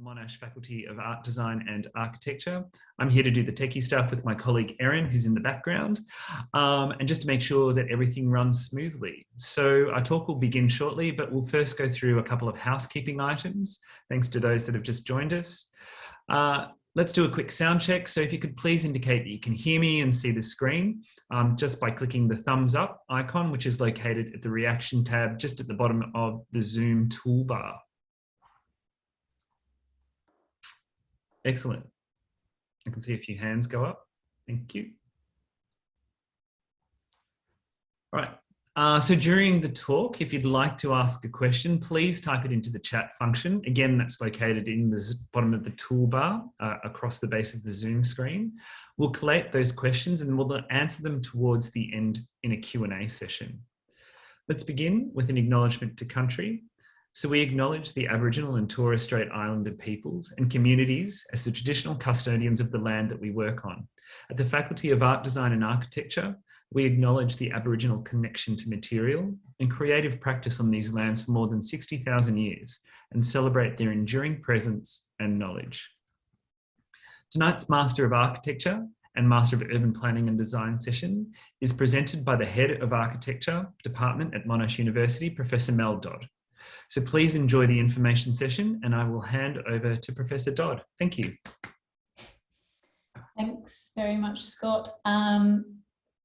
the Monash Faculty of Art Design and Architecture. I'm here to do the techie stuff with my colleague Erin, who's in the background, and just to make sure that everything runs smoothly. So our talk will begin shortly, but we'll first go through a couple of housekeeping items, thanks to those that have just joined us. Let's do a quick sound check. So if you could please indicate that you can hear me and see the screen just by clicking the thumbs up icon, which is located at the reaction tab just at the bottom of the Zoom toolbar. Excellent. I can see a few hands go up. Thank you. All right. So during the talk, if you'd like to ask a question, please type it into the chat function. Again, that's located in the bottom of the toolbar across the base of the Zoom screen. We'll collate those questions and we'll answer them towards the end in a Q&A session. Let's begin with an acknowledgement to country. So we acknowledge the Aboriginal and Torres Strait Islander peoples and communities as the traditional custodians of the land that we work on. At the Faculty of Art Design and Architecture, we acknowledge the Aboriginal connection to material and creative practice on these lands for more than 60,000 years and celebrate their enduring presence and knowledge. Tonight's Master of Architecture and Master of Urban Planning and Design session is presented by the Head of Architecture Department at Monash University, Professor Mel Dodd. So please enjoy the information session and I will hand over to Professor Dodd. Thank you. Thanks very much, Scott.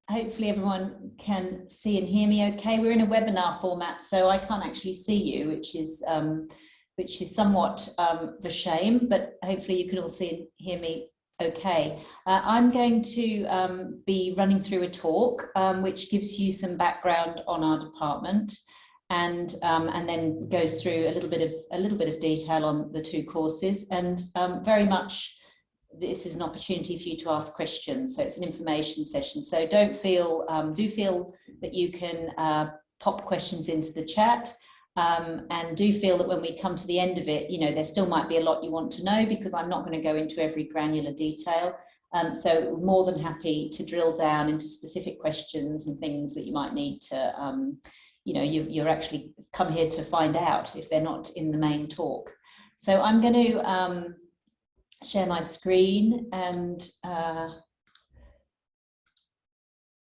Hopefully everyone can see and hear me okay. We're in a webinar format, so I can't actually see you, which is somewhat of a shame, but hopefully you can all see and hear me okay. I'm going to be running through a talk which gives you some background on our department and then goes through a little bit of detail on the two courses, and very much this is an opportunity for you to ask questions. So it's an information session. So do feel that you can pop questions into the chat, and do feel that when we come to the end of it, you know, there still might be a lot you want to know because I'm not going to go into every granular detail. So more than happy to drill down into specific questions and things that you might need to, you know, you're actually come here to find out if they're not in the main talk. So I'm going to share my screen and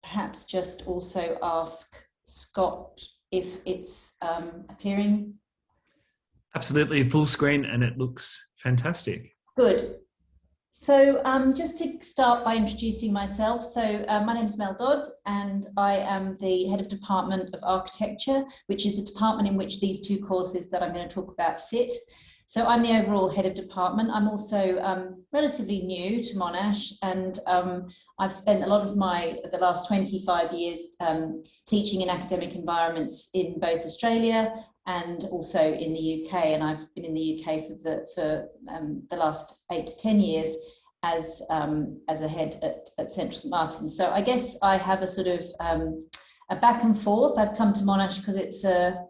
perhaps just also ask Scott if it's appearing. Absolutely, full screen and it looks fantastic. Good. So just to start by introducing myself, so my name is Mel Dodd and I am the Head of Department of Architecture, which is the department in which these two courses that I'm going to talk about sit. So I'm the overall Head of Department. I'm also relatively new to Monash, and I've spent a lot of the last 25 years teaching in academic environments in both Australia and also in the UK, and I've been in the UK for the last 8 to 10 years as a head at Central St Martin's. So I guess I have a sort of a back and forth. I've come to Monash because it's a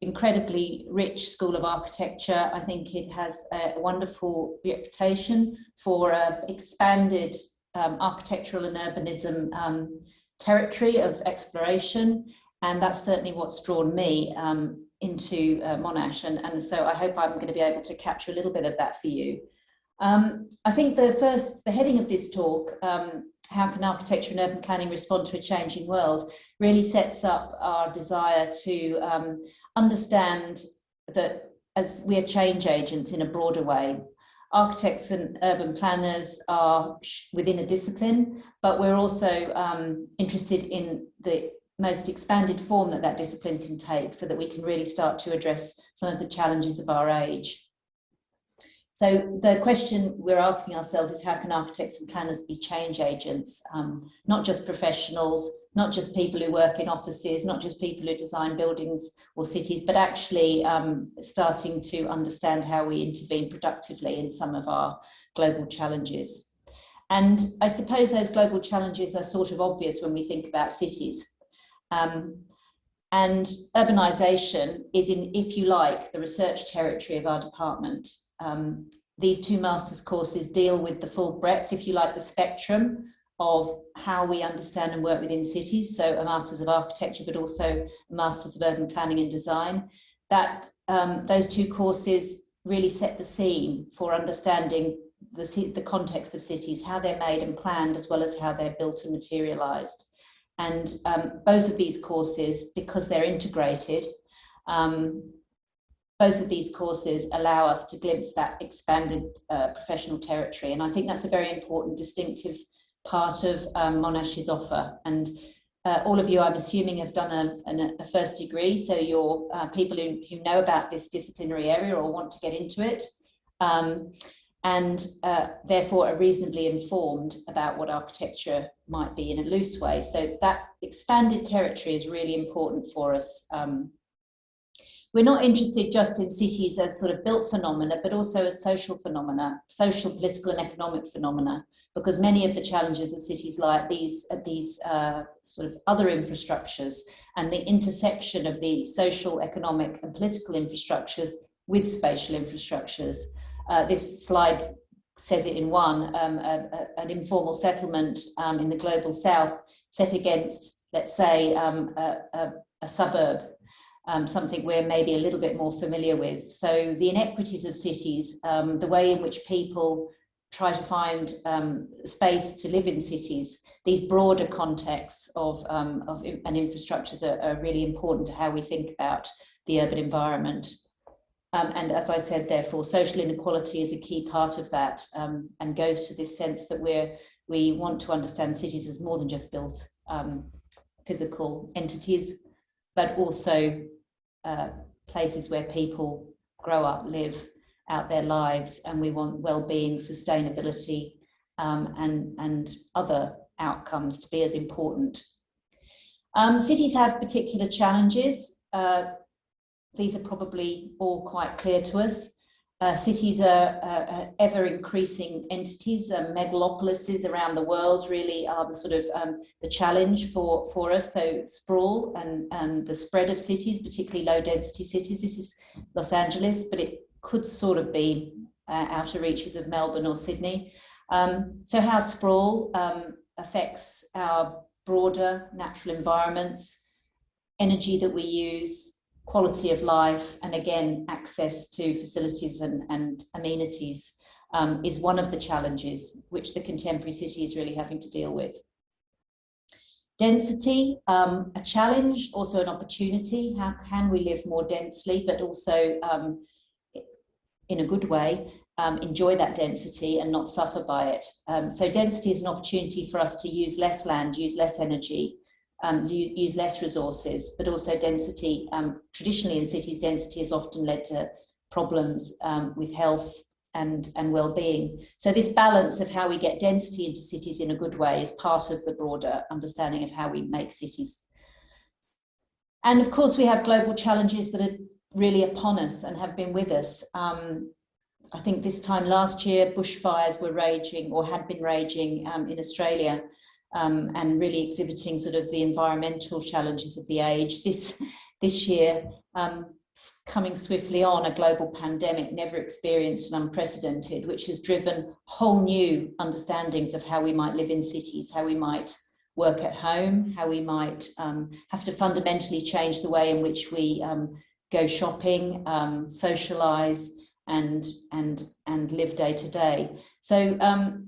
incredibly rich school of architecture. I think it has a wonderful reputation for expanded architectural and urbanism territory of exploration. And that's certainly what's drawn me into Monash. And so I hope I'm going to be able to capture a little bit of that for you. I think the heading of this talk, how can architecture and urban planning respond to a changing world, really sets up our desire to understand that as we are change agents in a broader way. Architects and urban planners are within a discipline, but we're also interested in the most expanded form that discipline can take so that we can really start to address some of the challenges of our age. So the question we're asking ourselves is, how can architects and planners be change agents? Not just professionals, not just people who work in offices, not just people who design buildings or cities, but actually starting to understand how we intervene productively in some of our global challenges. And I suppose those global challenges are sort of obvious when we think about cities. And urbanisation is in, if you like, the research territory of our department. These two master's courses deal with the full breadth, if you like, the spectrum of how we understand and work within cities. So a Masters of Architecture, but also a Masters of Urban Planning and Design. That those two courses really set the scene for understanding the context of cities, how they're made and planned, as well as how they're built and materialised. And both of these courses, because they're integrated, both of these courses allow us to glimpse that expanded professional territory. And I think that's a very important distinctive part of Monash's offer. And all of you, I'm assuming, have done a first degree, so you're people who know about this disciplinary area or want to get into it, and therefore are reasonably informed about what architecture might be in a loose way. So that expanded territory is really important for us. We're not interested just in cities as sort of built phenomena, but also as social phenomena, social, political and economic phenomena, because many of the challenges of cities like these sort of other infrastructures and the intersection of the social, economic and political infrastructures with spatial infrastructures. This slide says it in one, an informal settlement in the global south set against, let's say, a suburb. Something we're maybe a little bit more familiar with. So the inequities of cities, the way in which people try to find space to live in cities, these broader contexts of and infrastructures are really important to how we think about the urban environment. And as I said, therefore, social inequality is a key part of that, and goes to this sense that we want to understand cities as more than just built physical entities, but also places where people grow up, live out their lives, and we want well-being, sustainability, and other outcomes to be as important. Cities have particular challenges. These are probably all quite clear to us. Cities are ever-increasing entities. Megalopolises around the world really are the sort of the challenge for us. So sprawl and the spread of cities, particularly low-density cities. This is Los Angeles, but it could sort of be outer reaches of Melbourne or Sydney. So how sprawl affects our broader natural environments, energy that we use, quality of life, and again, access to facilities and amenities is one of the challenges which the contemporary city is really having to deal with. Density, a challenge, also an opportunity. How can we live more densely, but also in a good way, enjoy that density and not suffer by it? So density is an opportunity for us to use less land, use less energy, use less resources, but also density. Traditionally in cities, density has often led to problems with health and well-being. So this balance of how we get density into cities in a good way is part of the broader understanding of how we make cities. And of course, we have global challenges that are really upon us and have been with us. I think this time last year, bushfires were raging or had been raging in Australia. And really exhibiting sort of the environmental challenges of the age. This year, coming swiftly on, a global pandemic never experienced and unprecedented, which has driven whole new understandings of how we might live in cities, how we might work at home, how we might have to fundamentally change the way in which we go shopping, socialise, and live day to day. So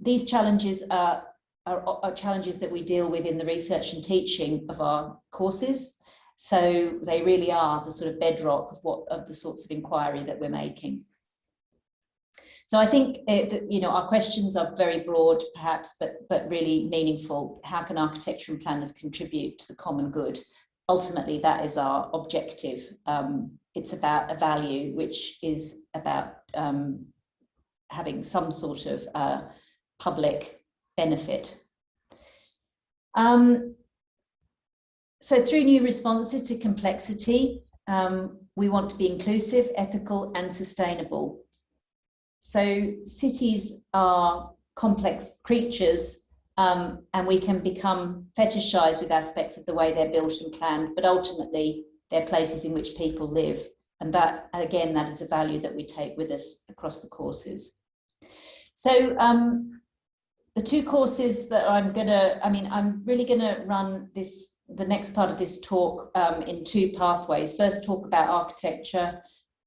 these challenges are challenges that we deal with in the research and teaching of our courses. So they really are the sort of bedrock of the sorts of inquiry that we're making. So I think our questions are very broad, perhaps, but really meaningful. How can architecture and planners contribute to the common good? Ultimately, that is our objective. It's about a value which is about having some sort of public benefit. So through new responses to complexity, we want to be inclusive, ethical, and sustainable. So cities are complex creatures, and we can become fetishized with aspects of the way they're built and planned, but ultimately they're places in which people live. And that, again, that is a value that we take with us across the courses. So the two courses that I'm really gonna run the next part of this talk in two pathways. First, talk about architecture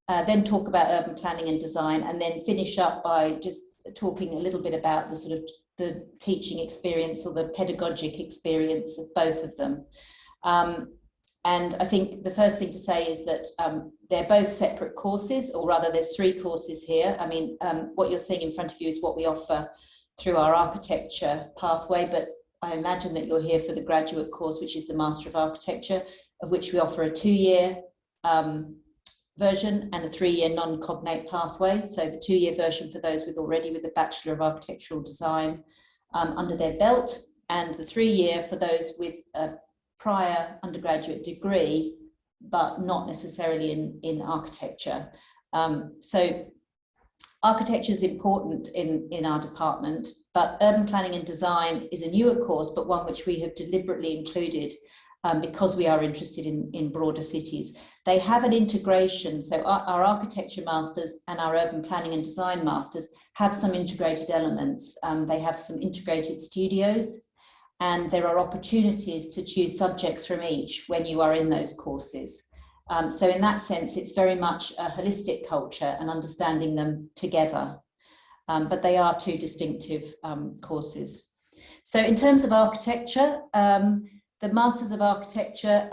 then talk about urban planning and design, and then finish up by just talking a little bit about the sort of the teaching experience or the pedagogic experience of both of them. And I think the first thing to say is that they're both separate courses, or rather there's 3 courses here. I mean, what you're seeing in front of you is what we offer through our architecture pathway, but I imagine that you're here for the graduate course, which is the Master of Architecture, of which we offer a 2-year version and a 3-year non-cognate pathway. So the 2-year version for those with the Bachelor of Architectural Design under their belt, and the 3-year for those with a prior undergraduate degree, but not necessarily in architecture. So architecture is important in our department, but urban planning and design is a newer course, but one which we have deliberately included because we are interested in broader cities. They have an integration, so our architecture masters and our urban planning and design masters have some integrated elements. They have some integrated studios, and there are opportunities to choose subjects from each when you are in those courses. So in that sense, it's very much a holistic culture and understanding them together. But they are 2 distinctive courses. So in terms of architecture, the Masters of Architecture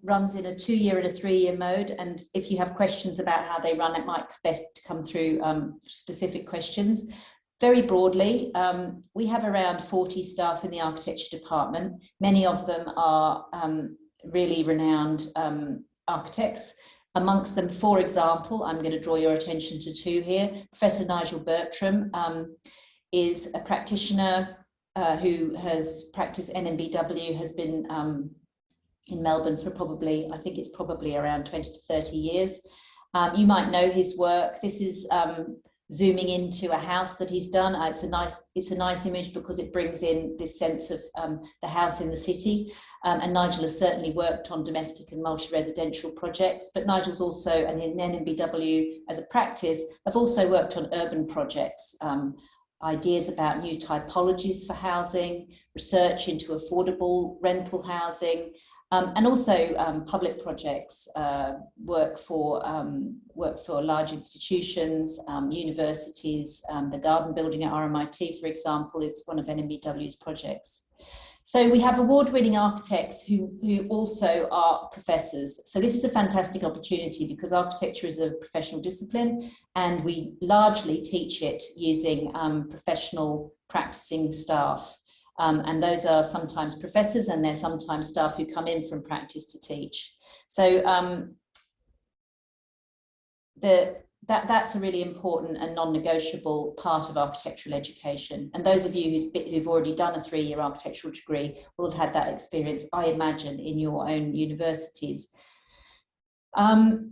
runs in a 2-year and a 3-year mode. And if you have questions about how they run, it might be best to come through specific questions. Very broadly, we have around 40 staff in the architecture department. Many of them are really renowned architects. Amongst them, for example, I'm going to draw your attention to 2 here. Professor Nigel Bertram is a practitioner who has practiced NMBW, has been in Melbourne for probably, I think it's probably around 20 to 30 years. You might know his work. This is zooming into a house that he's done. It's a nice image because it brings in this sense of the house in the city. And Nigel has certainly worked on domestic and multi-residential projects, but Nigel's also, and in NMBW as a practice, have also worked on urban projects, ideas about new typologies for housing, research into affordable rental housing, and also public projects, work for large institutions, universities. The garden building at RMIT, for example, is one of NMBW's projects. So we have award-winning architects who also are professors. So this is a fantastic opportunity because architecture is a professional discipline, and we largely teach it using professional practicing staff. And those are sometimes professors, and they're sometimes staff who come in from practice to teach. So that's a really important and non-negotiable part of architectural education. And those of you who've already done a 3-year architectural degree will have had that experience, I imagine, in your own universities. But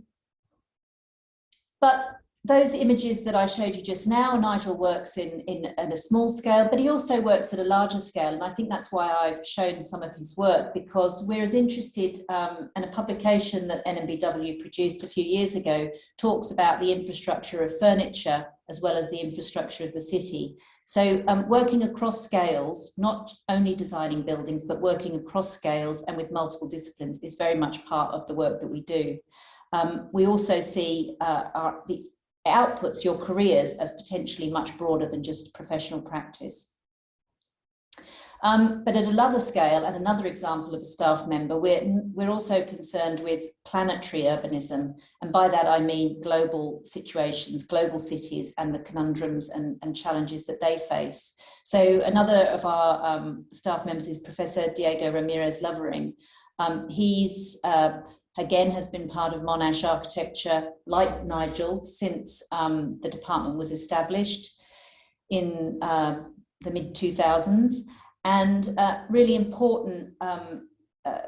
those images that I showed you just now, Nigel works at a small scale, but he also works at a larger scale. And I think that's why I've shown some of his work, because we're as interested, and a publication that NMBW produced a few years ago talks about the infrastructure of furniture as well as the infrastructure of the city. So working across scales, not only designing buildings, but working across scales and with multiple disciplines is very much part of the work that we do. We also see the outputs, your careers, as potentially much broader than just professional practice. But at another scale, and another example of a staff member, we're also concerned with planetary urbanism. And by that, I mean global situations, global cities, and the conundrums and challenges that they face. So another of our staff members is Professor Diego Ramirez Lovering. He's again, has been part of Monash architecture, like Nigel, since the department was established in the mid-2000s, and really important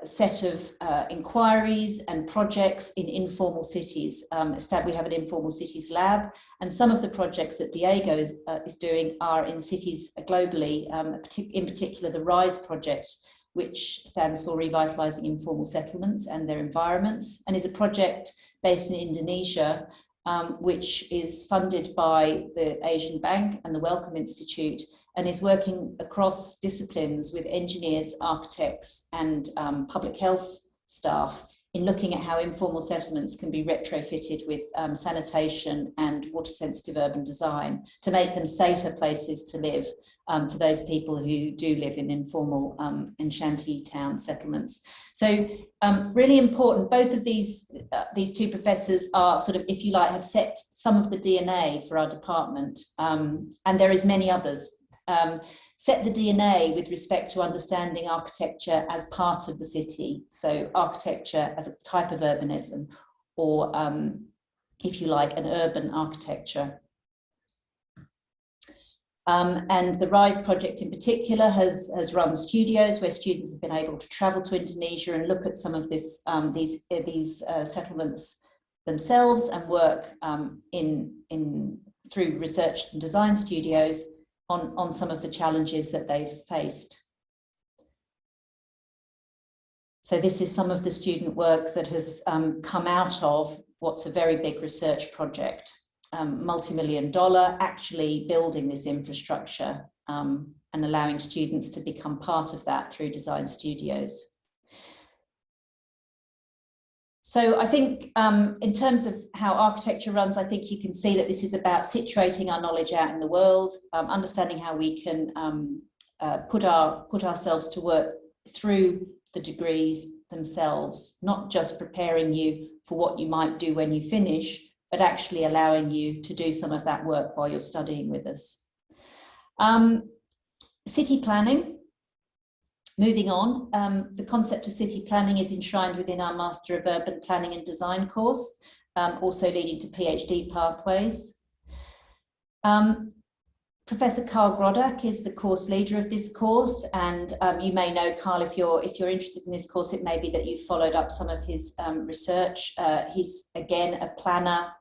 set of inquiries and projects in informal cities. We have an informal cities lab, and some of the projects that Diego is doing are in cities globally, in particular the RISE project, which stands for Revitalising Informal Settlements and Their Environments, and is a project based in Indonesia, which is funded by the Asian Bank and the Wellcome Institute, and is working across disciplines with engineers, architects, and public health staff in looking at how informal settlements can be retrofitted with sanitation and water-sensitive urban design to make them safer places to live for those people who do live in informal and shanty town settlements. So really important, both of these two professors are sort of, if you like, have set some of the DNA for our department, and there is many others. Set the DNA with respect to understanding architecture as part of the city. So architecture as a type of urbanism, or if you like, an urban architecture. And the RISE project in particular has run studios where students have been able to travel to Indonesia and look at some of this, these settlements themselves and work through research and design studios on some of the challenges that they've faced. So this is some of the student work that has come out of what's a very big research project, multi-million-dollar, actually building this infrastructure and allowing students to become part of that through design studios. So I think in terms of how architecture runs, I think you can see that this is about situating our knowledge out in the world, understanding how we can put ourselves to work through the degrees themselves, not just preparing you for what you might do when you finish, but actually allowing you to do some of that work while you're studying with us. City planning. Moving on, the concept of city planning is enshrined within our Master of Urban Planning and Design course, also leading to PhD pathways. Professor Carl Grodak is the course leader of this course, and you may know Carl if you're interested in this course. It may be that you've followed up some of his research. He's again a planner.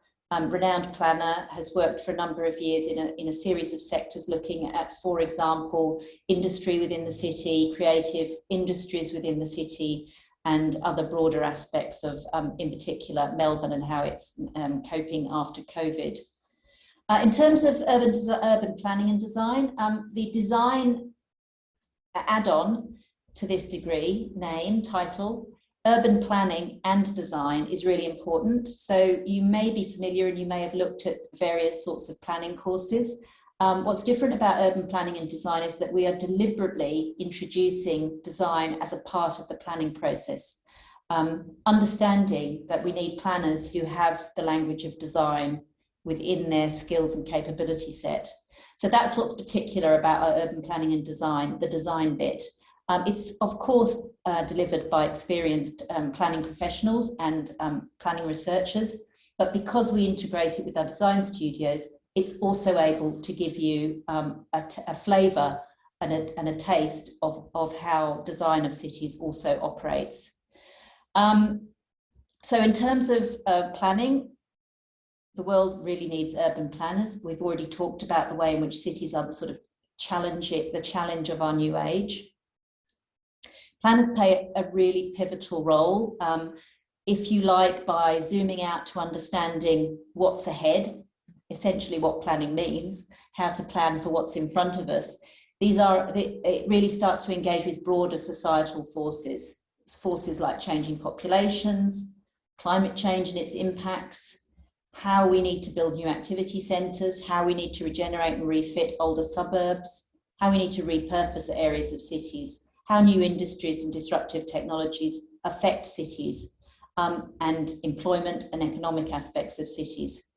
Renowned planner, has worked for a number of years in a series of sectors looking at, for example, industry within the city, creative industries within the city, and other broader aspects of, in particular, Melbourne and how it's coping after COVID. In terms of urban planning and design, the design add-on to this degree, title, Urban Planning and Design, is really important. So you may be familiar and you may have looked at various sorts of planning courses. What's different about urban planning and design is that we are deliberately introducing design as a part of the planning process, understanding that we need planners who have the language of design within their skills and capability set. So that's what's particular about our urban planning and design, the design bit. It's of course delivered by experienced planning professionals and planning researchers, but because we integrate it with our design studios, it's also able to give you a flavour and a taste of how design of cities also operates. So in terms of planning, the world really needs urban planners. We've already talked about the way in which cities are the sort of challenge of our new age. Planners play a really pivotal role, if you like, by zooming out to understanding what's ahead, essentially what planning means, how to plan for what's in front of us. It really starts to engage with broader societal forces like changing populations, climate change and its impacts, how we need to build new activity centres, how we need to regenerate and refit older suburbs, how we need to repurpose areas of cities, how new industries and disruptive technologies affect cities and employment and economic aspects of cities.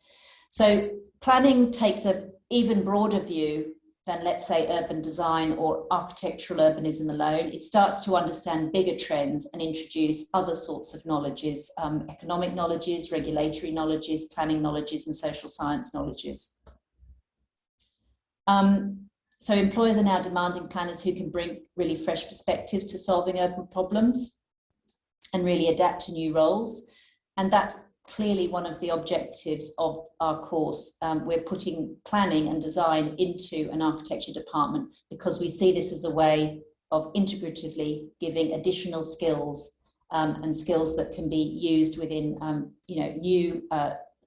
So planning takes an even broader view than, let's say, urban design or architectural urbanism alone. It starts to understand bigger trends and introduce other sorts of knowledges, economic knowledges, regulatory knowledges, planning knowledges, and social science knowledges. So employers are now demanding planners who can bring really fresh perspectives to solving urban problems and really adapt to new roles. And that's clearly one of the objectives of our course. We're putting planning and design into an architecture department because we see this as a way of integratively giving additional skills and skills that can be used within new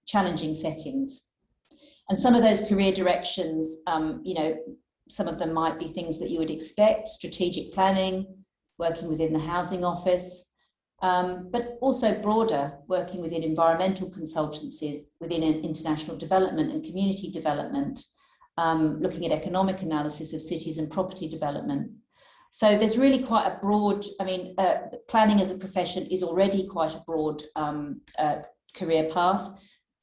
challenging settings. And some of those career directions, some of them might be things that you would expect: strategic planning, working within the housing office, but also broader, working within environmental consultancies, within international development and community development, looking at economic analysis of cities and property development. So there's really quite a broad, planning as a profession is already quite a broad career path.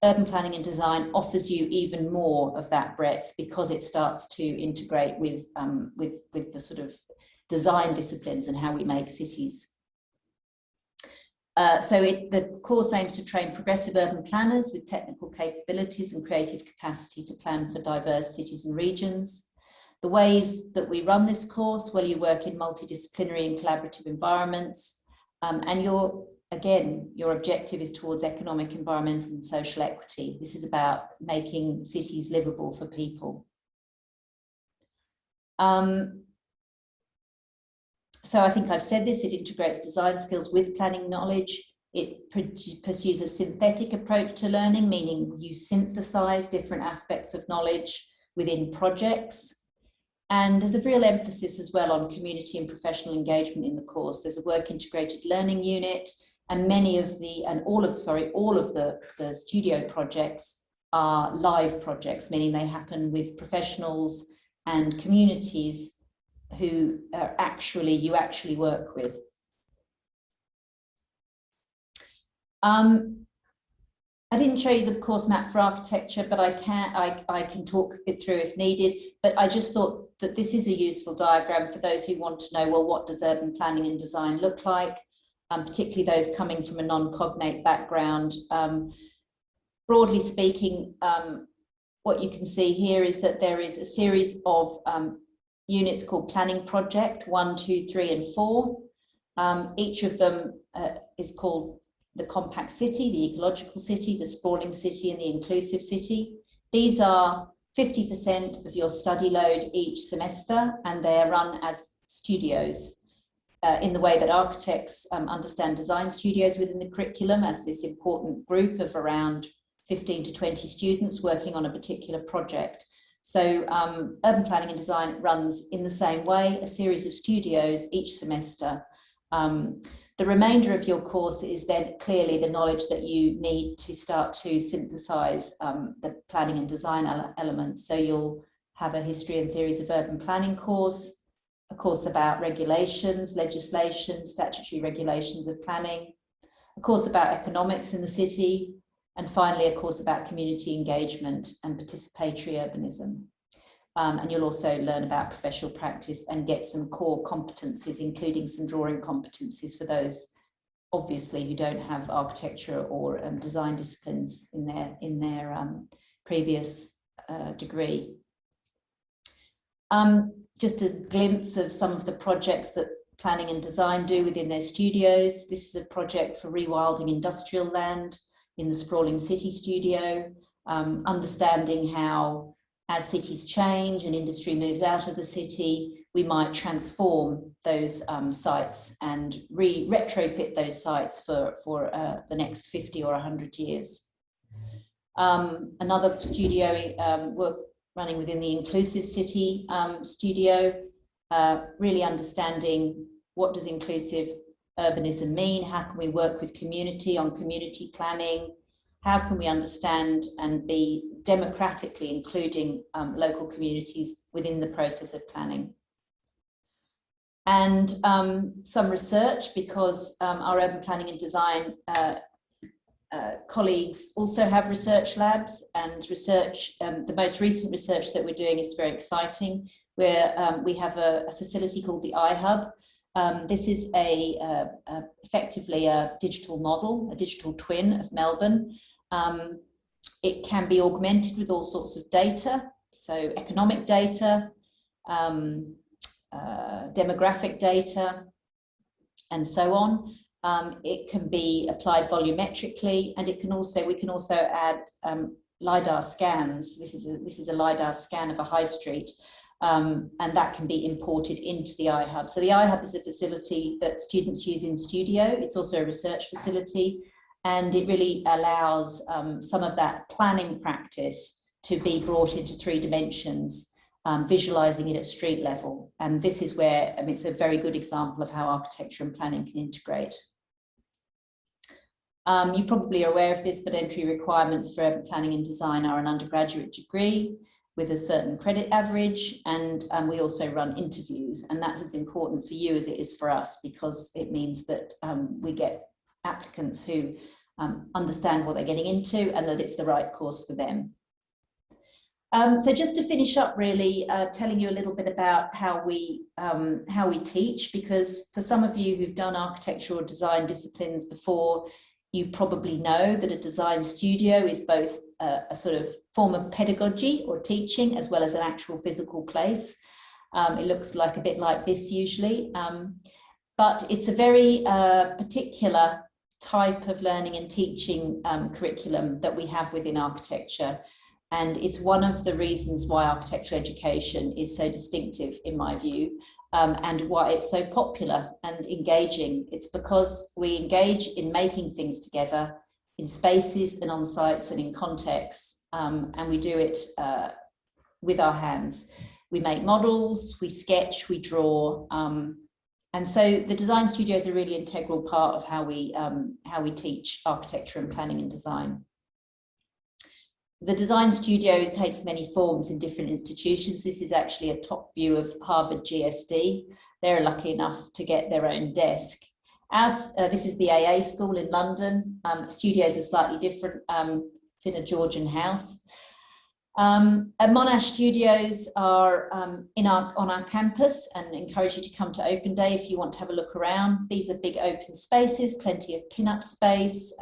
Urban planning and design offers you even more of that breadth because it starts to integrate with the sort of design disciplines and how we make cities. The course aims to train progressive urban planners with technical capabilities and creative capacity to plan for diverse cities and regions. The ways that we run this course, well, you work in multidisciplinary and collaborative environments, and your objective is towards economic, environmental and social equity. This is about making cities livable for people. So I think I've said this, it integrates design skills with planning knowledge. It pursues a synthetic approach to learning, meaning you synthesize different aspects of knowledge within projects. And there's a real emphasis as well on community and professional engagement in the course. There's a work integrated learning unit, and all of the studio projects are live projects, meaning they happen with professionals and communities who you actually work with. I didn't show you the course map for architecture, but I can talk it through if needed. But I just thought that this is a useful diagram for those who want to know, well, what does urban planning and design look like? Particularly those coming from a non-cognate background. Broadly speaking, what you can see here is that there is a series of units called planning project 1, 2, 3, and 4. Each of them is called the compact city, the ecological city, the sprawling city, and the inclusive city. These are 50% of your study load each semester, and they are run as studios in the way that architects understand design studios within the curriculum as this important group of around 15 to 20 students working on a particular project. So urban planning and design runs in the same way, a series of studios each semester. The remainder of your course is then clearly the knowledge that you need to start to synthesize the planning and design elements. So you'll have a history and theories of urban planning course, a course about regulations, legislation, statutory regulations of planning, a course about economics in the city, and finally a course about community engagement and participatory urbanism. And you'll also learn about professional practice and get some core competencies, including some drawing competencies for those, obviously, who don't have architecture or design disciplines in their previous degree. Just a glimpse of some of the projects that planning and design do within their studios. This is a project for rewilding industrial land in the sprawling city studio, understanding how, as cities change and industry moves out of the city, we might transform those sites and retrofit those sites for the next 50 or 100 years. Another studio work running within the inclusive city studio, really understanding what does inclusive urbanism mean, how can we work with community on community planning, how can we understand and be democratically including local communities within the process of planning. And some research, because our urban planning and design colleagues also have research labs, and research, the most recent research that we're doing is very exciting, where we have a facility called the iHub. This is effectively a digital model, a digital twin of Melbourne. It can be augmented with all sorts of data, so economic data, demographic data, and so on. It can be applied volumetrically, and we can also add LiDAR scans. This is a LiDAR scan of a high street, and that can be imported into the iHub. So the iHub is a facility that students use in studio. It's also a research facility, and it really allows some of that planning practice to be brought into 3 dimensions, visualizing it at street level. And this is where, it's a very good example of how architecture and planning can integrate. You probably are aware of this, but entry requirements for urban planning and design are an undergraduate degree with a certain credit average, and we also run interviews, and that's as important for you as it is for us, because it means that we get applicants who understand what they're getting into and that it's the right course for them. So just to finish up, really telling you a little bit about how we teach, because for some of you who've done architectural design disciplines before, you probably know that a design studio is both a sort of form of pedagogy or teaching, as well as an actual physical place. It looks like a bit like this usually, but it's a very particular type of learning and teaching curriculum that we have within architecture. And it's one of the reasons why architectural education is so distinctive, in my view, and why it's so popular and engaging. It's because we engage in making things together in spaces and on sites and in contexts, and we do it with our hands. We make models, we sketch, we draw, and so the design studio is a really integral part of how we teach architecture and planning and design. The design studio takes many forms in different institutions. This is actually a top view of Harvard GSD. They're lucky enough to get their own desk. This is the AA school in London. Studios are slightly different. It's in a Georgian house. Monash studios are on our campus, and encourage you to come to open day if you want to have a look around. These are big open spaces, plenty of pin-up space,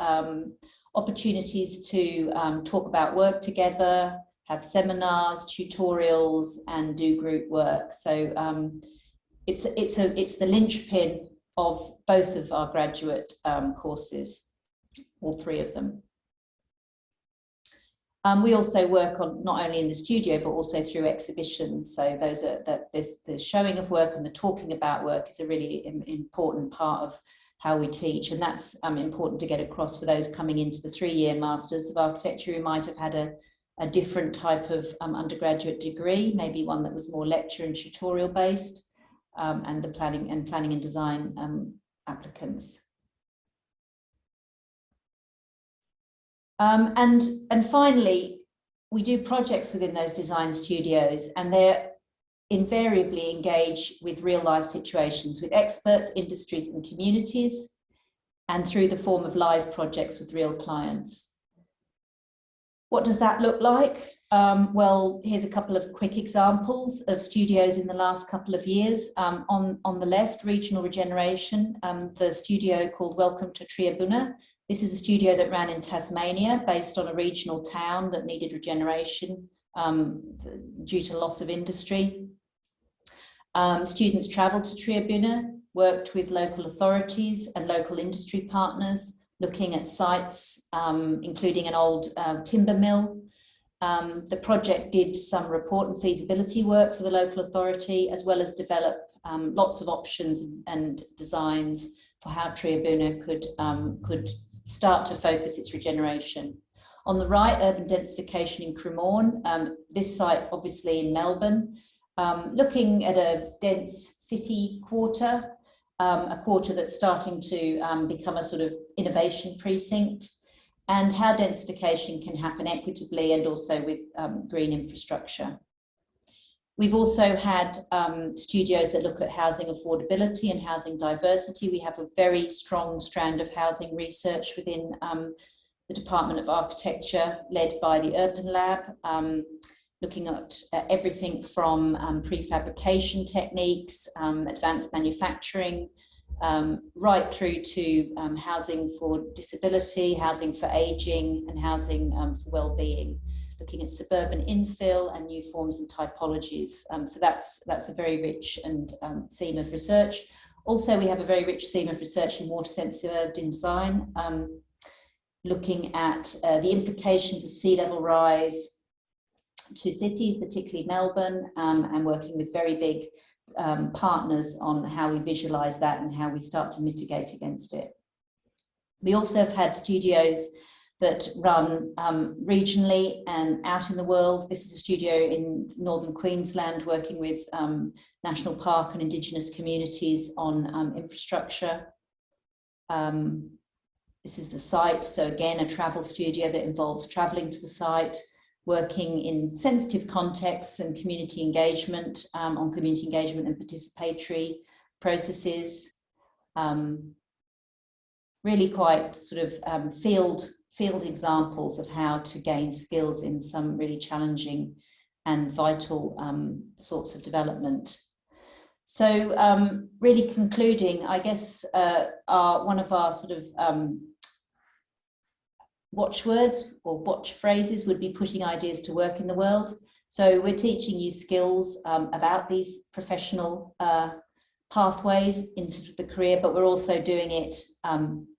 opportunities to talk about work together, have seminars, tutorials, and do group work. So it's the linchpin of both of our graduate courses, all three of them. We also work on not only in the studio, but also through exhibitions. So the showing of work and the talking about work is a really important part of how we teach, and that's important to get across for those coming into the 3-year Masters of Architecture who might have had a different type of undergraduate degree, maybe one that was more lecture and tutorial based, and the planning and design applicants. And finally, we do projects within those design studios, and they're invariably engage with real life situations with experts, industries and communities, and through the form of live projects with real clients. What does that look like? Well, here's a couple of quick examples of studios in the last couple of years. On the left, Regional Regeneration, the studio called Welcome to Triabunna. This is a studio that ran in Tasmania based on a regional town that needed regeneration due to loss of industry. Students travelled to Triabunna, worked with local authorities and local industry partners, looking at sites, including an old timber mill. The project did some report and feasibility work for the local authority, as well as develop lots of options and designs for how Triabunna could start to focus its regeneration. On the right, urban densification in Cremorne, this site obviously in Melbourne, looking at a dense city quarter, a quarter that's starting to become a sort of innovation precinct, and how densification can happen equitably and also with green infrastructure. We've also had studios that look at housing affordability and housing diversity. We have a very strong strand of housing research within the Department of Architecture, led by the Urban Lab, looking at everything from prefabrication techniques, advanced manufacturing, right through to housing for disability, housing for ageing, and housing for well-being, looking at suburban infill and new forms and typologies. So that's a very rich and seam of research. Also, we have a very rich seam of research in water-sensitive urban design, looking at the implications of sea level rise to cities, particularly Melbourne, and working with very big partners on how we visualize that and how we start to mitigate against it. We also have had studios that run regionally and out in the world. This is a studio in northern Queensland working with national park and Indigenous communities on infrastructure. This is the site. So again, a travel studio that involves traveling to the site, working in sensitive contexts and community engagement, on community engagement and participatory processes. Really quite sort of field examples of how to gain skills in some really challenging and vital sorts of development. So really concluding, I guess one of our sort of watchwords or watch phrases would be putting ideas to work in the world. So we're teaching you skills about these professional pathways into the career, but we're also doing it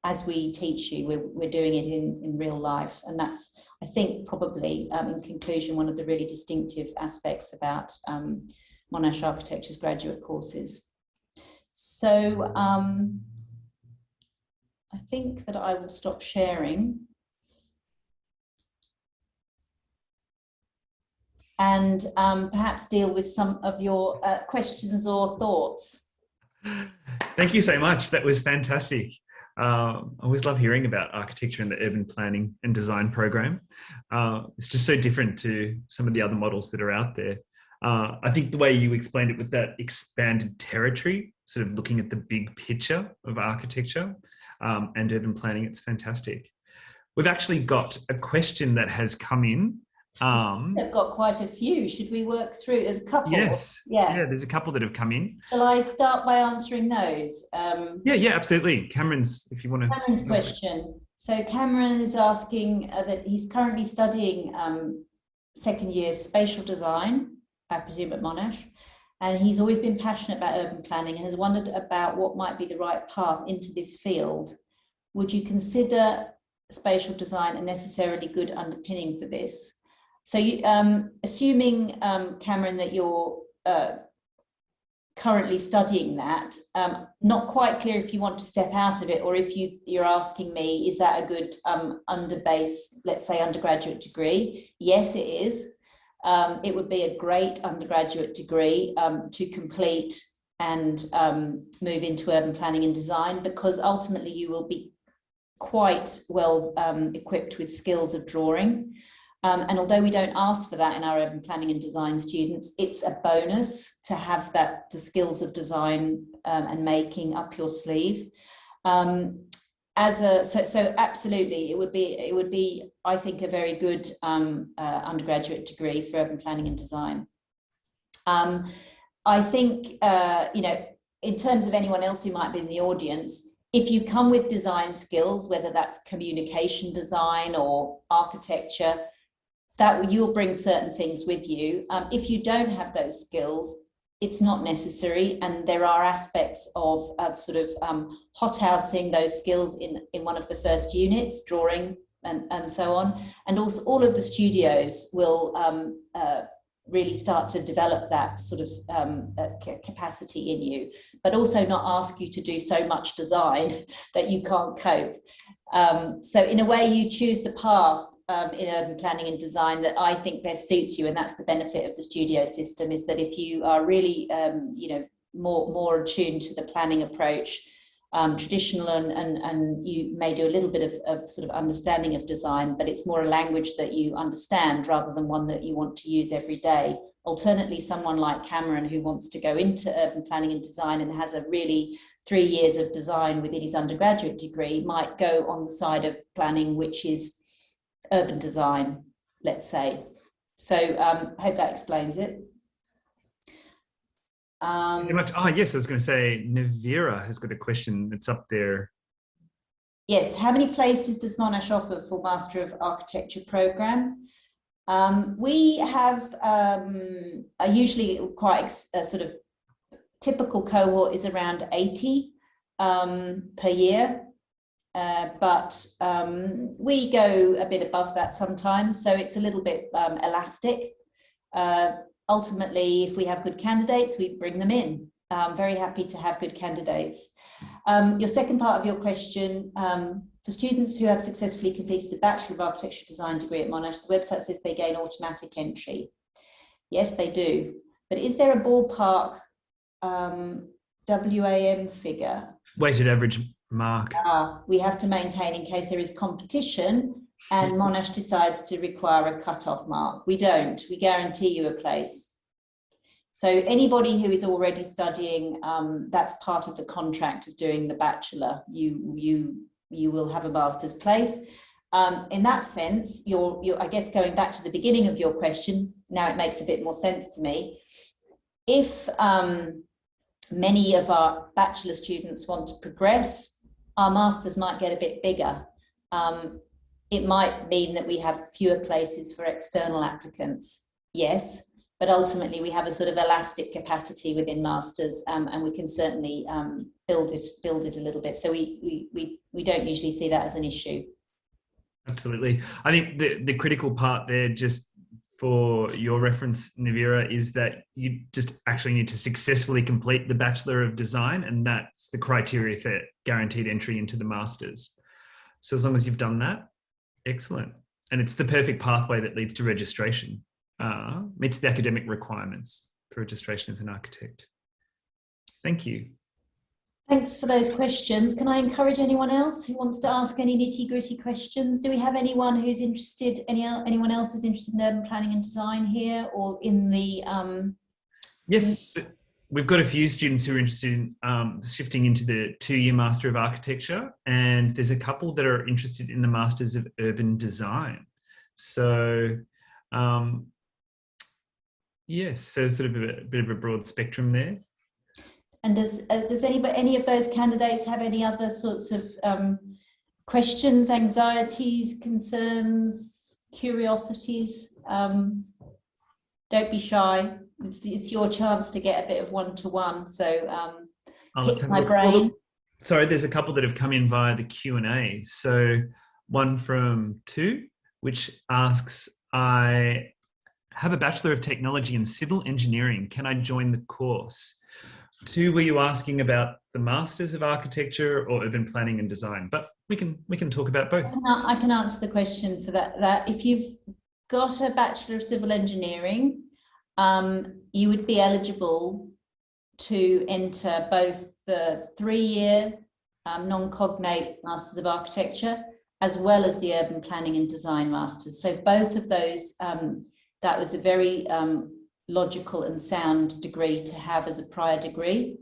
as we teach you. We're doing it in real life. And that's, I think, probably, in conclusion, one of the really distinctive aspects about Monash Architecture's graduate courses. So I think that I will stop sharing and perhaps deal with some of your questions or thoughts. Thank you so much. That was fantastic. I always love hearing about architecture in the urban planning and design program. It's just so different to some of the other models that are out there. I think the way you explained it with that expanded territory, sort of looking at the big picture of architecture and urban planning, it's fantastic. We've actually got a question that has come in. I've got quite a few. Should we work through? There's a couple. Yes. Yeah, there's a couple that have come in. Shall I start by answering those? Yeah, absolutely. Cameron's, if you want to. Cameron's question. So Cameron is asking that he's currently studying second year spatial design, I presume at Monash, and he's always been passionate about urban planning and has wondered about what might be the right path into this field. Would you consider spatial design a necessarily good underpinning for this? So you, assuming, Cameron, that you're currently studying that, not quite clear if you want to step out of it or if you're asking me, is that a good let's say undergraduate degree? Yes, it is. It would be a great undergraduate degree to complete and move into urban planning and design, because ultimately you will be quite well equipped with skills of drawing. And although we don't ask for that in our urban planning and design students, it's a bonus to have the skills of design and making up your sleeve. So absolutely, it would be, I think, a very good undergraduate degree for urban planning and design. I think, in terms of anyone else who might be in the audience, if you come with design skills, whether that's communication design or architecture, that you'll bring certain things with you. If you don't have those skills, it's not necessary, and there are aspects of sort of hothousing those skills in one of the first units, drawing and so on. And also all of the studios will really start to develop that sort of capacity in you, but also not ask you to do so much design that you can't cope. So in a way, you choose the path in urban planning and design that I think best suits you, and that's the benefit of the studio system, is that if you are really more attuned to the planning approach, traditional, and you may do a little bit of sort of understanding of design, but it's more a language that you understand rather than one that you want to use every day. Alternately, someone like Cameron, who wants to go into urban planning and design and has a really 3 years of design within his undergraduate degree, might go on the side of planning, which is urban design, let's say. So I hope that explains it. Thanks so much. Oh, yes, I was going to say, Navira has got a question that's up there. Yes, how many places does Monash offer for Master of Architecture program? We have usually quite a sort of typical cohort is around 80 per year. But we go a bit above that sometimes, so it's a little bit elastic. Ultimately, if we have good candidates, we bring them in. I'm very happy to have good candidates. Your second part of your question, for students who have successfully completed the Bachelor of Architecture Design degree at Monash, the website says they gain automatic entry. Yes, they do. But is there a ballpark WAM figure? Weighted average mark. We have to maintain in case there is competition and Monash decides to require a cut-off mark. We don't. We guarantee you a place. So anybody who is already studying, that's part of the contract of doing the bachelor. You will have a master's place. In that sense, you're, I guess, going back to the beginning of your question, now it makes a bit more sense to me. If many of our bachelor students want to progress, our masters might get a bit bigger. It might mean that we have fewer places for external applicants, yes, but ultimately we have a sort of elastic capacity within masters, and we can certainly build it a little bit. So we don't usually see that as an issue. Absolutely. I think the critical part there, just for your reference, Navira, is that you just actually need to successfully complete the Bachelor of Design, and that's the criteria for guaranteed entry into the Masters. So as long as you've done that, excellent. And it's the perfect pathway that leads to registration, meets the academic requirements for registration as an architect. Thank you. Thanks for those questions. Can I encourage anyone else who wants to ask any nitty-gritty questions? Do we have anyone who's interested, anyone else who's interested in urban planning and design here, or in the... Yes, we've got a few students who are interested in shifting into the 2-year Master of Architecture, and there's a couple that are interested in the Masters of Urban Design. So, yes, so sort of a bit of a broad spectrum there. And does any of those candidates have any other sorts of questions, anxieties, concerns, curiosities? Don't be shy. It's your chance to get a bit of one-to-one. So pick my brain. Well, sorry, there's a couple that have come in via the Q&A. So one from Tu, which asks, I have a Bachelor of Technology in Civil Engineering. Can I join the course? Tu, were you asking about the Masters of Architecture or Urban Planning and Design? But we can talk about both. I can answer the question for that. If you've got a Bachelor of Civil Engineering, you would be eligible to enter both the 3-year non-cognate Masters of Architecture as well as the Urban Planning and Design Masters. So both of those, that was a very logical and sound degree to have as a prior degree.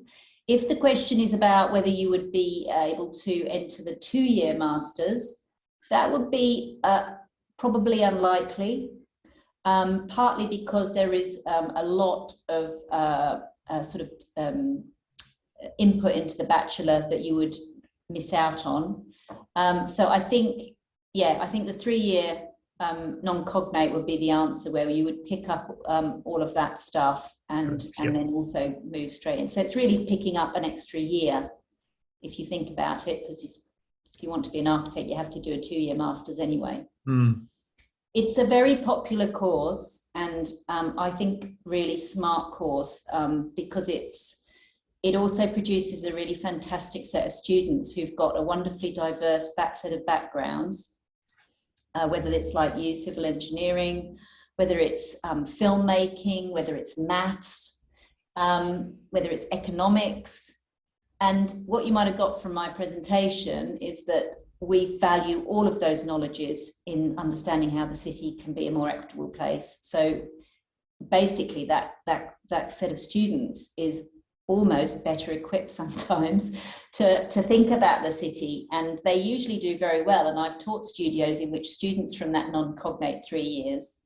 If the question is about whether you would be able to enter the 2-year Masters, that would be probably unlikely, partly because there is a lot of input into the Bachelor that you would miss out on. So I think the 3-year non-cognate would be the answer, where you would pick up all of that stuff and then also move straight in. So it's really picking up an extra year, if you think about it, because if you want to be an architect, you have to do a 2-year Masters anyway. It's a very popular course, and I think really smart course, because it also produces a really fantastic set of students who've got a wonderfully diverse set of backgrounds. Whether it's like you, civil engineering, whether it's filmmaking, whether it's maths, whether it's economics. And what you might have got from my presentation is that we value all of those knowledges in understanding how the city can be a more equitable place. So basically that set of students is almost better equipped sometimes to think about the city, and they usually do very well. And I've taught studios in which students from that non-cognate 3 years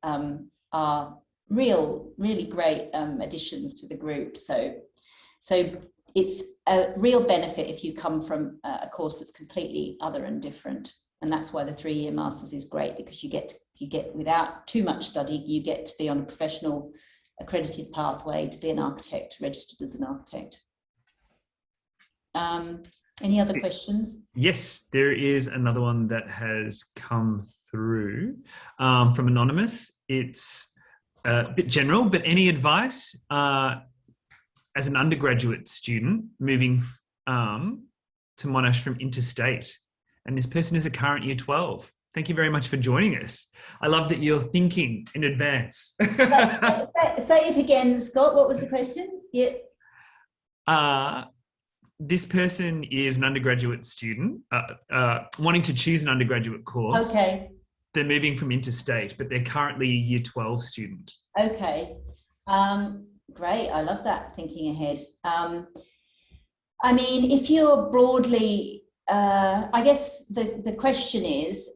are really great additions to the group. So it's a real benefit if you come from a course that's completely other and different, and that's why the 3-year Masters is great, because you get without too much study, you get to be on a professional accredited pathway to be an architect, registered as an architect. Any other questions? Yes, there is another one that has come through from Anonymous. It's a bit general, but any advice as an undergraduate student moving to Monash from interstate? And this person is a current year 12. Thank you very much for joining us. I love that you're thinking in advance. Say it again, Scott. What was the question? Yeah. this person is an undergraduate student wanting to choose an undergraduate course. Okay. They're moving from interstate, but they're currently a year 12 student. Okay. Great. I love that, thinking ahead. I mean, if you're broadly, I guess the question is,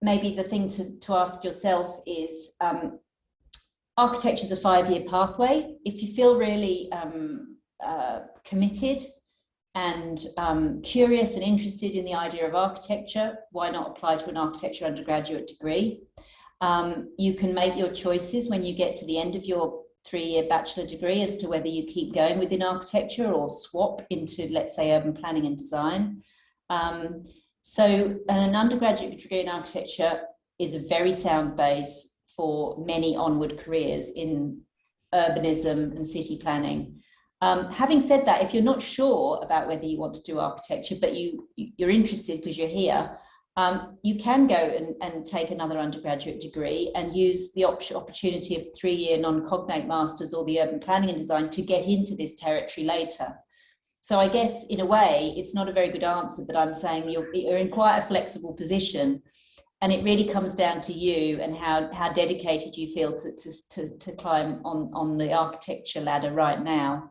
maybe the thing to ask yourself is, architecture is a 5-year pathway. If you feel really committed and curious and interested in the idea of architecture, why not apply to an architecture undergraduate degree? You can make your choices when you get to the end of your 3-year bachelor degree as to whether you keep going within architecture or swap into, let's say, urban planning and design. So an undergraduate degree in architecture is a very sound base for many onward careers in urbanism and city planning. Having said that, if you're not sure about whether you want to do architecture, but you're interested because you're here, you can go and take another undergraduate degree and use the opportunity of 3-year non-cognate masters or the urban planning and design to get into this territory later. So I guess in a way, it's not a very good answer, but I'm saying you're in quite a flexible position, and it really comes down to you and how dedicated you feel to climb on the architecture ladder right now.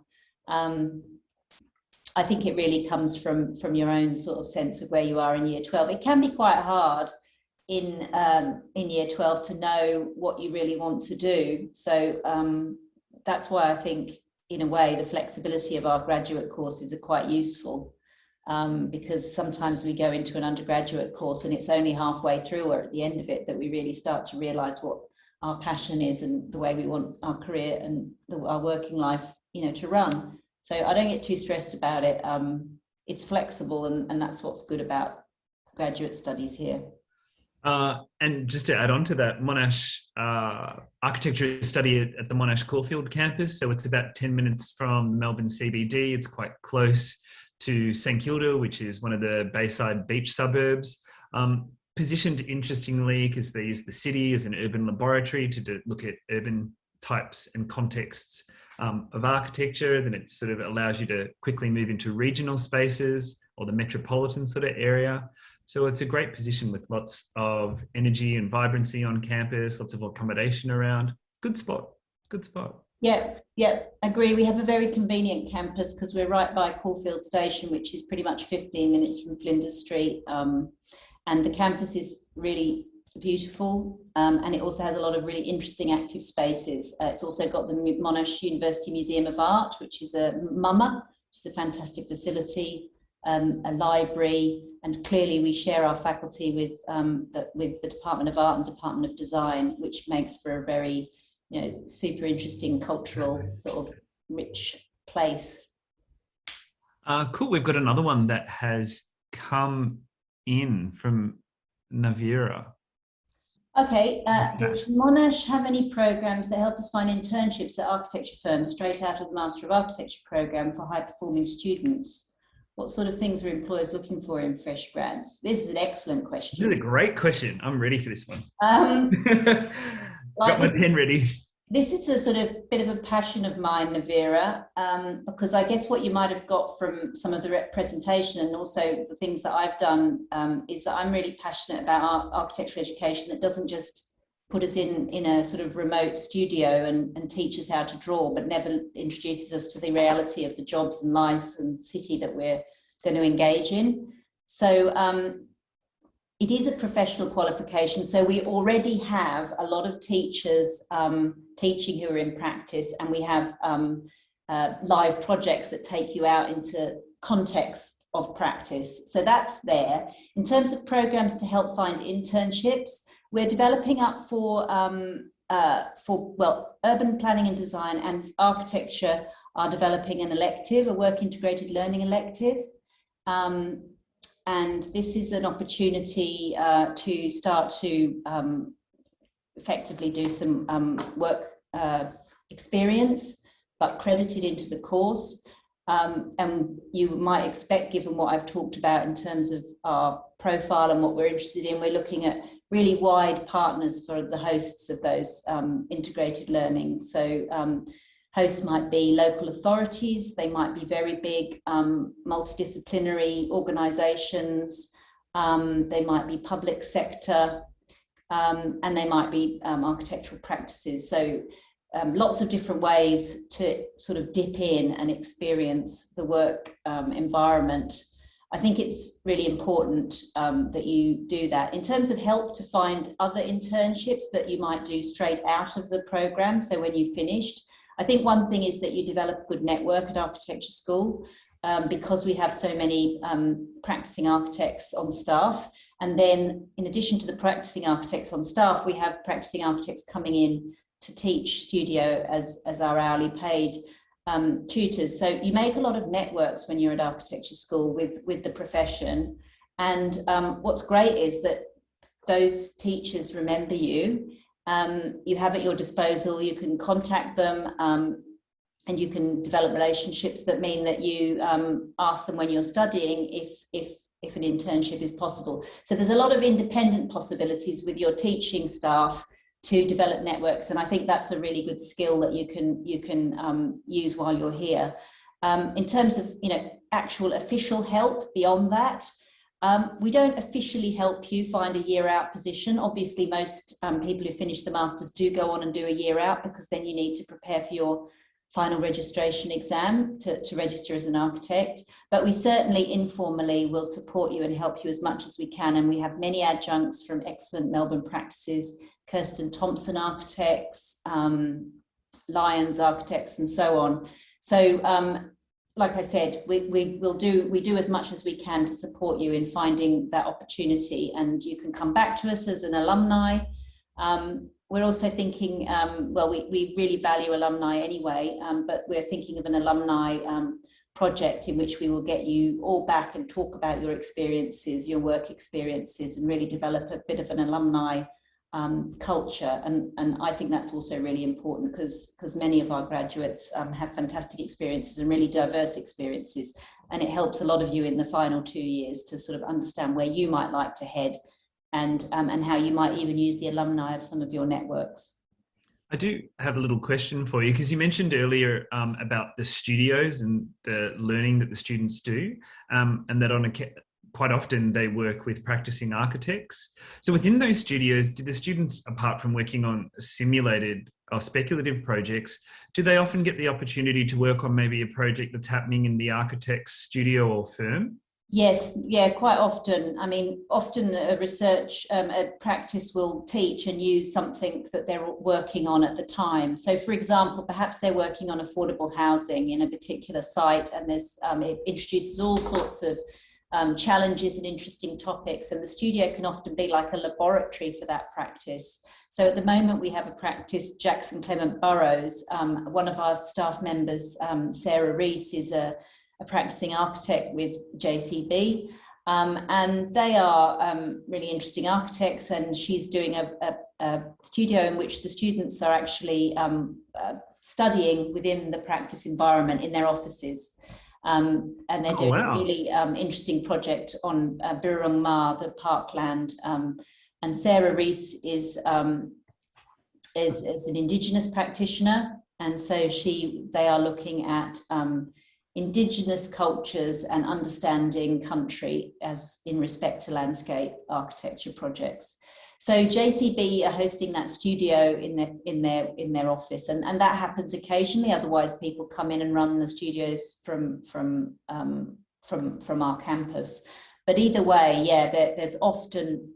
I think it really comes from your own sort of sense of where you are in year 12. It can be quite hard in year 12 to know what you really want to do. So that's why I think, in a way, the flexibility of our graduate courses are quite useful, because sometimes we go into an undergraduate course and it's only halfway through or at the end of it that we really start to realise what our passion is and the way we want our career and our working life, to run. So I don't get too stressed about it. It's flexible, and that's what's good about graduate studies here. And just to add on to that, Monash architecture study at the Monash Caulfield campus. So it's about 10 minutes from Melbourne CBD. It's quite close to St Kilda, which is one of the Bayside beach suburbs. Positioned interestingly because they use the city as an urban laboratory to look at urban types and contexts of architecture. Then it sort of allows you to quickly move into regional spaces or the metropolitan sort of area. So it's a great position with lots of energy and vibrancy on campus, lots of accommodation around. Good spot, good spot. Yeah, agree. We have a very convenient campus because we're right by Caulfield Station, which is pretty much 15 minutes from Flinders Street. And the campus is really beautiful, and it also has a lot of really interesting active spaces. It's also got the Monash University Museum of Art, which is a MUMA, which is a fantastic facility, a library, and clearly we share our faculty with the Department of Art and Department of Design, which makes for a very super interesting cultural sort of rich place. Cool. We've got another one that has come in from Navira. Okay, does Monash have any programs that help us find internships at architecture firms straight out of the Master of Architecture program for high-performing students? What sort of things are employers looking for in fresh grads? This is an excellent question. This is a great question. I'm ready for this one. Got my pen ready. This is a sort of bit of a passion of mine, Navira, because I guess what you might have got from some of the presentation and also the things that I've done is that I'm really passionate about our architectural education that doesn't just put us in a sort of remote studio and teach us how to draw, but never introduces us to the reality of the jobs and lives and city that we're going to engage in. So it is a professional qualification, so we already have a lot of teachers teaching who are in practice, and we have live projects that take you out into context of practice. So that's there. In terms of programs to help find internships, we're developing up for urban planning and design and architecture are developing an elective, a work integrated learning elective. And this is an opportunity to start to effectively do some work experience, but credited into the course. And you might expect, given what I've talked about in terms of our profile and what we're interested in, we're looking at really wide partners for the hosts of those integrated learning. So Hosts might be local authorities, they might be very big multidisciplinary organisations, they might be public sector, and they might be architectural practices. So lots of different ways to sort of dip in and experience the work environment. I think it's really important that you do that. In terms of help to find other internships that you might do straight out of the programme, so when you've finished, I think one thing is that you develop a good network at architecture school, because we have so many practicing architects on staff. And then in addition to the practicing architects on staff, we have practicing architects coming in to teach studio as our hourly paid tutors. So you make a lot of networks when you're at architecture school with the profession. And what's great is that those teachers remember you. You have at your disposal, you can contact them, and you can develop relationships that mean that you ask them when you're studying if an internship is possible. So there's a lot of independent possibilities with your teaching staff to develop networks, and I think that's a really good skill that you can use while you're here. In terms of actual official help beyond that, we don't officially help you find a year out position. Obviously, most people who finish the masters do go on and do a year out, because then you need to prepare for your final registration exam to register as an architect. But we certainly informally will support you and help you as much as we can. And we have many adjuncts from excellent Melbourne practices, Kirsten Thompson Architects, Lyons Architects, and so on. So like I said, we do as much as we can to support you in finding that opportunity, and you can come back to us as an alumni. We're also thinking, well, we really value alumni anyway, but we're thinking of an alumni project in which we will get you all back and talk about your experiences, your work experiences, and really develop a bit of an alumni culture. And I think that's also really important, because many of our graduates have fantastic experiences and really diverse experiences, and it helps a lot of you in the final 2 years to sort of understand where you might like to head, and how you might even use the alumni of some of your networks. I do have a little question for you, because you mentioned earlier about the studios and the learning that the students do, and that quite often they work with practicing architects. So within those studios, do the students, apart from working on simulated or speculative projects, do they often get the opportunity to work on maybe a project that's happening in the architect's studio or firm? Yes, yeah, quite often. I mean, often a practice will teach and use something that they're working on at the time. So for example, perhaps they're working on affordable housing in a particular site, and it introduces all sorts of challenges and interesting topics, and the studio can often be like a laboratory for that practice. So at the moment we have a practice, Jackson Clement Burrows. One of our staff members, Sarah Rees, is a practicing architect with JCB, and they are really interesting architects, and she's doing a studio in which the students are actually studying within the practice environment in their offices. And they're doing a really interesting project on Birrarung Ma, the parkland. And Sarah Rees is an Indigenous practitioner, and so they are looking at Indigenous cultures and understanding country as in respect to landscape architecture projects. So JCB are hosting that studio in their office, and that happens occasionally. Otherwise, people come in and run the studios from our campus. But either way, yeah, there's often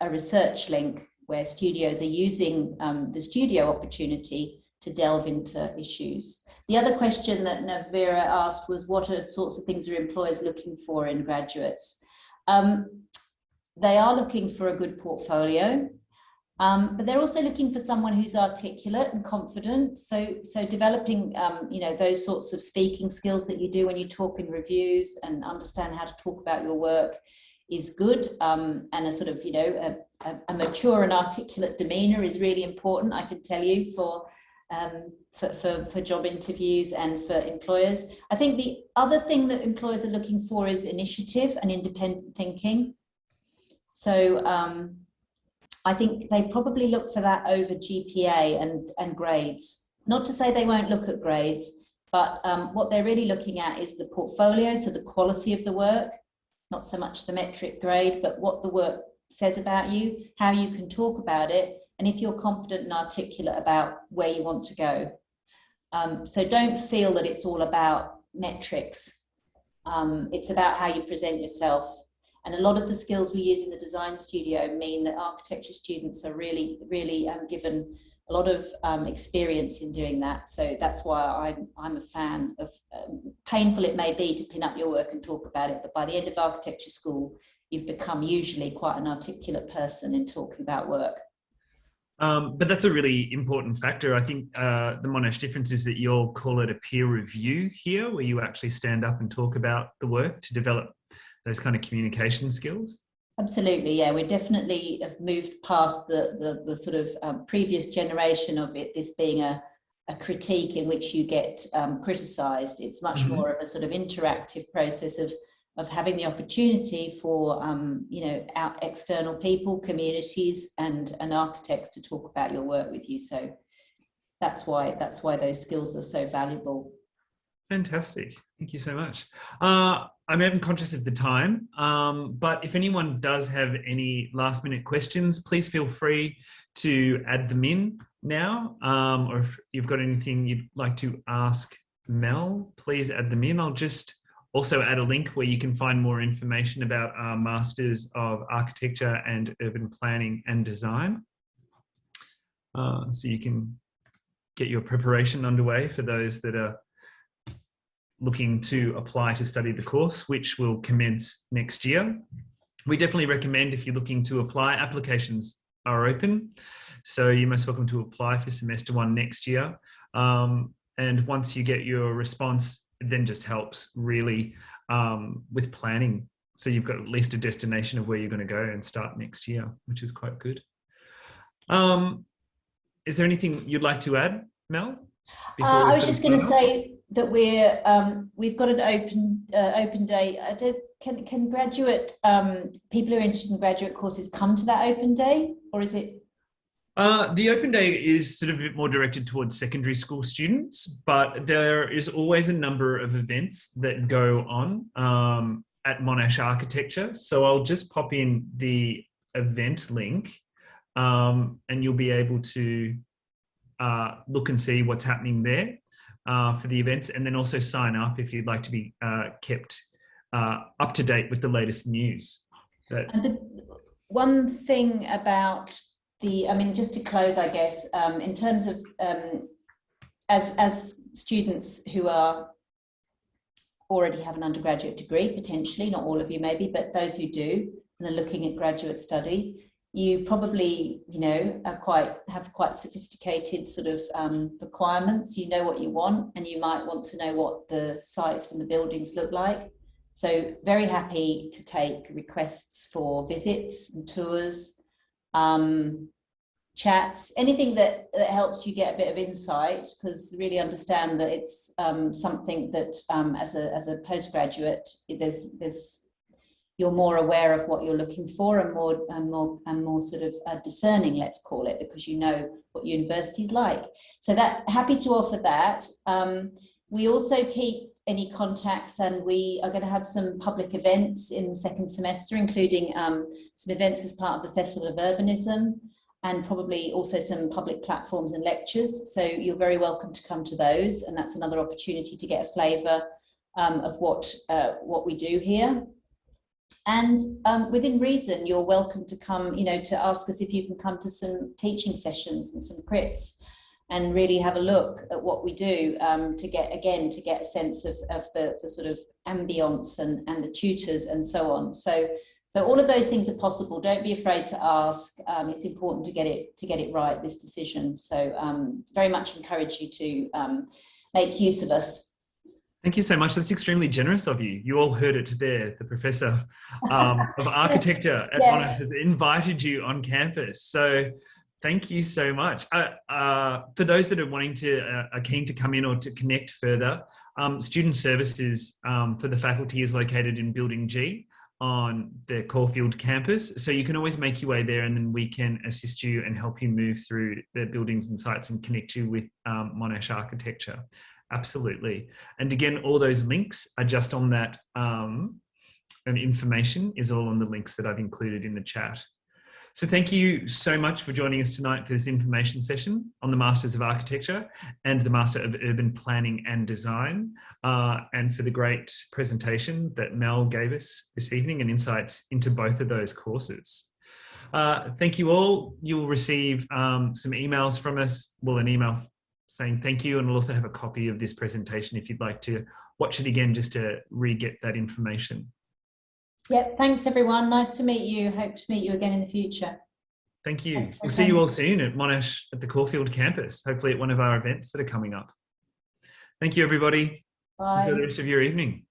a research link where studios are using the studio opportunity to delve into issues. The other question that Navira asked was, what sorts of things are employers looking for in graduates? They are looking for a good portfolio, but they're also looking for someone who's articulate and confident. So developing, those sorts of speaking skills that you do when you talk in reviews and understand how to talk about your work is good. And a sort of, a mature and articulate demeanor is really important, I can tell you, for job interviews and for employers. I think the other thing that employers are looking for is initiative and independent thinking. So I think they probably look for that over GPA and grades. Not to say they won't look at grades, but what they're really looking at is the portfolio, so the quality of the work, not so much the metric grade, but what the work says about you, how you can talk about it, and if you're confident and articulate about where you want to go. So don't feel that it's all about metrics. It's about how you present yourself. And a lot of the skills we use in the design studio mean that architecture students are really, really given a lot of experience in doing that. So that's why I'm a fan of, painful it may be to pin up your work and talk about it, but by the end of architecture school, you've become usually quite an articulate person in talking about work. But that's a really important factor. I think the Monash difference is that you'll call it a peer review here, where you actually stand up and talk about the work to develop those kind of communication skills. Absolutely, yeah. We definitely have moved past the sort of previous generation of it, this being a critique in which you get criticised. It's much more of a sort of interactive process of having the opportunity for you know, external people, communities, and architects to talk about your work with you. So that's why those skills are so valuable. Fantastic. Thank you so much. I'm even conscious of the time, but if anyone does have any last minute questions, please feel free to add them in now. Or if you've got anything you'd like to ask Mel, please add them in. I'll just also add a link where you can find more information about our Masters of Architecture and Urban Planning and Design. So you can get your preparation underway for those that are looking to apply to study the course, which will commence next year. We definitely recommend, if you're looking to apply, applications are open. So you're most welcome to apply for semester 1 next year. And once you get your response, it then just helps really with planning. So you've got at least a destination of where you're going to go and start next year, which is quite good. Is there anything you'd like to add, Mel? I was just going to say that we've got an open day. Can graduate people who are interested in graduate courses come to that open day, or is it? The open day is sort of a bit more directed towards secondary school students, but there is always a number of events that go on at Monash Architecture. So I'll just pop in the event link and you'll be able to look and see what's happening there for the events, and then also sign up if you'd like to be kept up to date with the latest news. And the one thing about I mean, just to close, I guess, in terms of as students who already have an undergraduate degree, potentially, not all of you maybe, but those who do, and are looking at graduate study, you probably, you know, have quite sophisticated sort of requirements. You know what you want, and you might want to know what the site and the buildings look like. So very happy to take requests for visits and tours, chats, anything that helps you get a bit of insight, because really understand that it's something that as a postgraduate, you're more aware of what you're looking for and more sort of discerning, let's call it, because you know what university's like. So happy to offer that. We also keep any contacts, and we are going to have some public events in the second semester, including some events as part of the Festival of Urbanism, and probably also some public platforms and lectures. So you're very welcome to come to those, and that's another opportunity to get a flavour of what we do here. And within reason, you're welcome to come, you know, to ask us if you can come to some teaching sessions and some crits, and really have a look at what we do to get a sense of the sort of ambience and the tutors and so on. So all of those things are possible. Don't be afraid to ask. It's important to get it right, this decision. So very much encourage you to make use of us. Thank you so much. That's extremely generous of you. You all heard it there. The Professor of Architecture at Monash has invited you on campus. So thank you so much. For those that are keen to come in or to connect further, Student Services for the faculty is located in Building G. on the Caulfield campus. So you can always make your way there, and then we can assist you and help you move through the buildings and sites and connect you with Monash architecture. Absolutely. And again, all those links are just on that, and information is all on the links that I've included in the chat. So thank you so much for joining us tonight for this information session on the Masters of Architecture and the Master of Urban Planning and Design, and for the great presentation that Mel gave us this evening and insights into both of those courses. Thank you all. You'll receive some emails from us, well, an email saying thank you, and we'll also have a copy of this presentation if you'd like to watch it again just to re-get that information. Yep, thanks everyone. Nice to meet you. Hope to meet you again in the future. Thank you. We'll see you all soon at Monash at the Caulfield campus, hopefully at one of our events that are coming up. Thank you, everybody. Bye. Enjoy the rest of your evening.